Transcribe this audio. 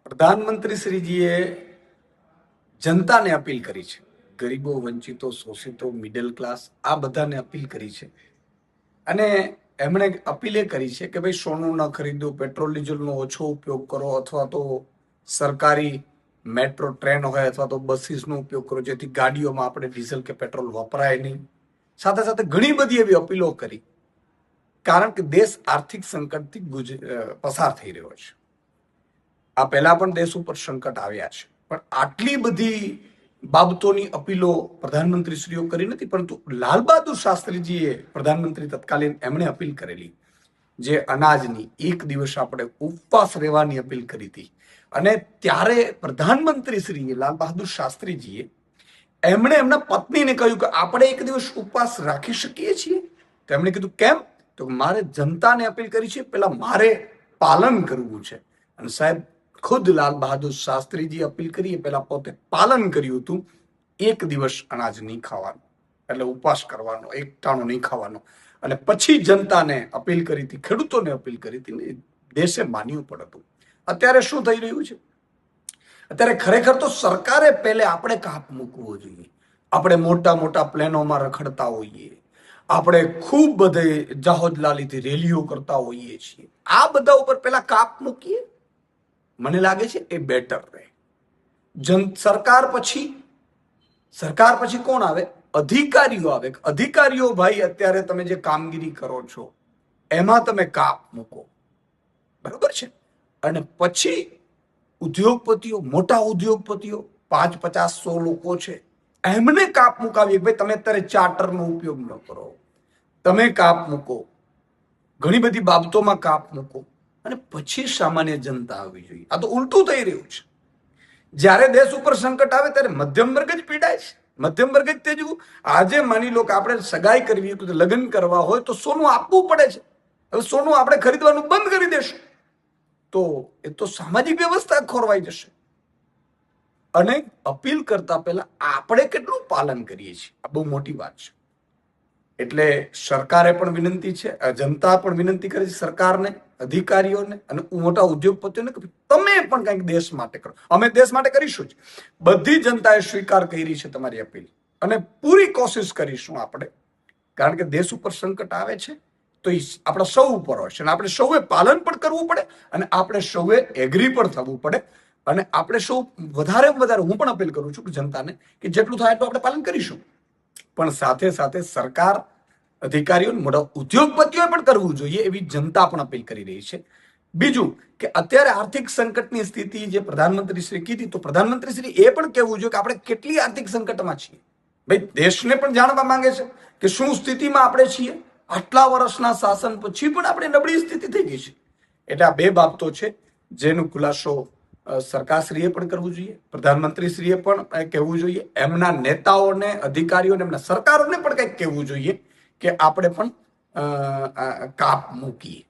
પ્રધાનમંત્રીશ્રીજીએ જનતાને અપીલ કરી છે, ગરીબો, વંચિતો, શોષિતો, મિડલ ક્લાસ આ બધાને અપીલ કરી છે. અને એમણે અપીલ એ કરી છે કે ભાઈ સોનું ન ખરીદો, પેટ્રોલ ડીઝલનો ઓછો ઉપયોગ કરો, અથવા તો સરકારી મેટ્રો ટ્રેન હોય અથવા તો બસીસનો ઉપયોગ કરો, જેથી ગાડીઓમાં આપણે ડીઝલ કે પેટ્રોલ વપરાય નહીં. સાથે સાથે ઘણી બધી એવી અપીલો કરી, કારણ કે દેશ આર્થિક સંકટથી પસાર થઈ રહ્યો છે. આ પહેલા પણ દેશ ઉપર સંકટ આવ્યા છે, પણ આટલી બધી બાબતોની અપીલો પ્રધાનમંત્રીશ્રીઓ કરી નથી. પરંતુ લાલ બહાદુર શાસ્ત્રીજીએ પ્રધાનમંત્રી તત્કાલીન એમણે અપીલ કરેલી, જે અનાજની, એક દિવસ આપણે ઉપવાસ રહેવાની અપીલ કરી હતી. અને ત્યારે પ્રધાનમંત્રીશ્રીએ લાલ બહાદુર શાસ્ત્રીજીએ એમણે એમના પત્નીને કહ્યું કે આપણે એક દિવસ ઉપવાસ રાખી શકીએ છીએ. તો એમણે કીધું કેમ? તો મારે જનતાને અપીલ કરી છે, પેલા મારે પાલન કરવું છે. અને સાહેબ, ખુદ લાલ બહાદુર શાસ્ત્રીજી અપીલ કરી પેલા પોતે પાલન કર્યું હતું. એક દિવસ અનાજ નહીં ખાવાનું, એટલે ઉપવાસ કરવાનો, એક ટાણો નહીં ખાવાનો. અને પછી જનતાને અપીલ કરી હતી, ખેડૂતોને અપીલ કરી હતી, દેશે માન્યું પણ હતું. અત્યારે શું થઈ રહ્યું છે? અત્યારે ખરેખર તો સરકારે પહેલે આપણે કાપ મૂકવો જોઈએ. આપણે મોટા મોટા પ્લેનોમાં રખડતા હોઈએ, આપણે ખૂબ બધે જાહોજલાલીથી રેલીઓ કરતા હોઈએ છીએ. આ બધા ઉપર પહેલા કાપ મૂકીએ, મને લાગે છે એ બેટર રહે. સરકાર પછી કોણ આવે? અધિકારીઓ આવે. અધિકારીઓ ભાઈ, અત્યારે તમે જે કામગીરી કરો છો એમાં તમે કાપ મૂકો, બરોબર છે. અને પછી ઉદ્યોગપતિઓ, મોટા ઉદ્યોગપતિઓ, 5, 50, 100 લોકો છે, એમને કાપ મુકાવીએ. ભાઈ તમે અત્યારે ચાર્ટરનો ઉપયોગ ન કરો, તમે કાપ મૂકો, ઘણી બધી બાબતોમાં કાપ મૂકો, અને પછી સામાન્ય જનતા આવવી જોઈએ. આ તો ઉલટું થઈ રહ્યું છે. જ્યારે દેશ ઉપર સંકટ આવે ત્યારે મધ્યમ વર્ગ જ પીડાય છે. મધ્યમ વર્ગ જ તેજવું. આજે માની લો કે આપણે સગાઈ કરવી, લગ્ન કરવા હોય તો સોનું આપવું પડે છે. હવે સોનું આપણે ખરીદવાનું બંધ કરી દેશું તો એ તો સામાજિક વ્યવસ્થા ખોરવાઈ જશે. અને અપીલ કરતા પહેલા આપણે કેટલું પાલન કરીએ છીએ, આ બહુ મોટી વાત છે. એટલે સરકારે પણ વિનંતી છે, જનતા પણ વિનંતી કરે છે સરકારને, અધિકારીઓને અને મોટા ઉદ્યોગપતિઓને કે તમે પણ કંઈક દેશ માટે કરો. અમે દેશ માટે કરીશું જ. બધી જનતાએ સ્વીકાર કરી છે તમારી અપીલ, અને પૂરી કોશિશ કરીશું આપણે. કારણ કે દેશ ઉપર સંકટ આવે છે તો એ આપણા સૌ ઉપર હોય છે, અને આપણે સૌએ પાલન પણ કરવું પડે, અને આપણે સૌએ એગ્રી પણ થવું પડે. અને આપણે સૌ વધારે હું પણ અપીલ કરું છું કે જનતાને કે જેટલું થાય એટલું આપણે પાલન કરીશું. પણ સાથે સાથે સરકાર, અધિકારીઓ, મોટા ઉદ્યોગપતિઓએ પણ કરવું જોઈએ, એવી જનતા પણ અપીલ કરી રહી છે. બીજું કે અત્યારે આર્થિક સંકટની સ્થિતિ જે પ્રધાનમંત્રીશ્રી કીધી, તો પ્રધાનમંત્રીશ્રી એ પણ કહેવું જોઈએ કે આપણે કેટલી આર્થિક સંકટમાં છીએ. ભાઈ, દેશને પણ જાણવા માંગે છે કે શું સ્થિતિમાં આપણે છીએ. આટલા વર્ષના શાસન પછી પણ આપણે નબળી સ્થિતિ થઈ ગઈ છે. એટલે આ બે બાબતો છે જેનો ખુલાસો સરકારશ્રીએ પણ કરવું જોઈએ, પ્રધાનમંત્રીશ્રીએ પણ કહેવું જોઈએ, એમના નેતાઓને, અધિકારીઓને, એમના સરકારોને પણ કંઈક કહેવું જોઈએ કે આપણે પણ કાપ મૂકીએ.